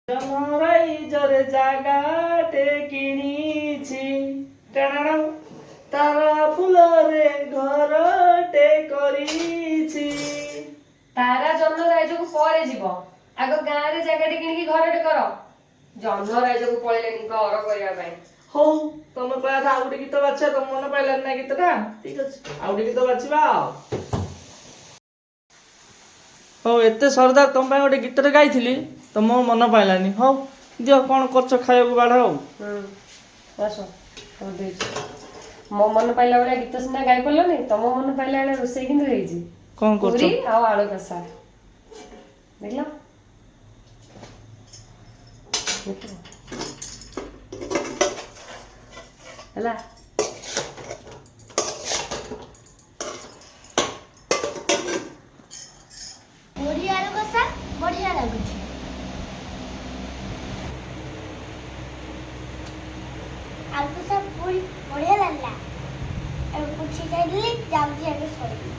ଜନରାଇଜରେ ଜାଗାଟେ କିଣିଛି ତାରା ଫୁଲରେ ଘରଟେ କରିଛି। ତାରା ଜନରାଇଜକୁ ପରେ ଯିବ, ଆଗ ଗାଁରେ ଜାଗାଟେ କିଣିକି ଘରଟେ କର। ଜନରାଇଜକୁ ପଳେଇଲେନି ଘର କରିବା ପାଇଁ। ହଉ ତମେ କହିବା ଆଉ ଗୋଟେ ଗୀତ ବାଛିବା, ତମ ମନେ ପାଇଲାନି ନା ଗୀତଟା, ଠିକ ଅଛି ଆଉ ଗୋଟେ ଗୀତ ବାଛିବା ଆଉ। ହଉ ଏତେ ସରଦାର ତମ ପାଇଁ ଗୋଟେ ଗୀତଟେ ଗାଇଥିଲି ତ ମୋ ମନ ପାଇଲାନି। ହଉ ଦିଅ କଣ କରୁଛ ଖାଇବାକୁ ବାଢ ଆଉ। ଆସ ମୋ ମନ ପାଇଲା ଭଳିଆ ଗୀତ ସିନା ଗାଇ ପାରିଲନି, ତମ ମନ ପାଇଲା ଭଳିଆ ରୋଷେଇ କିନ୍ତୁ ହେଇଛି। କଣ କରୁଛ? ପୁରୀ ଆଉ ଆଳୁ କଷା। ଦେଖିଲ ହେଲା। ପୁରୀ ଆଳୁ କଷା ବଢିଆ ଲାଗୁଛି। ଆଳୁ କଷା ପୁରୀ ବଢିଆ ଲାଗିଲା। ପୁଛି ଖାଇଦେଲି, ଯାଉଛି ଏବେ ଶୋଇବି।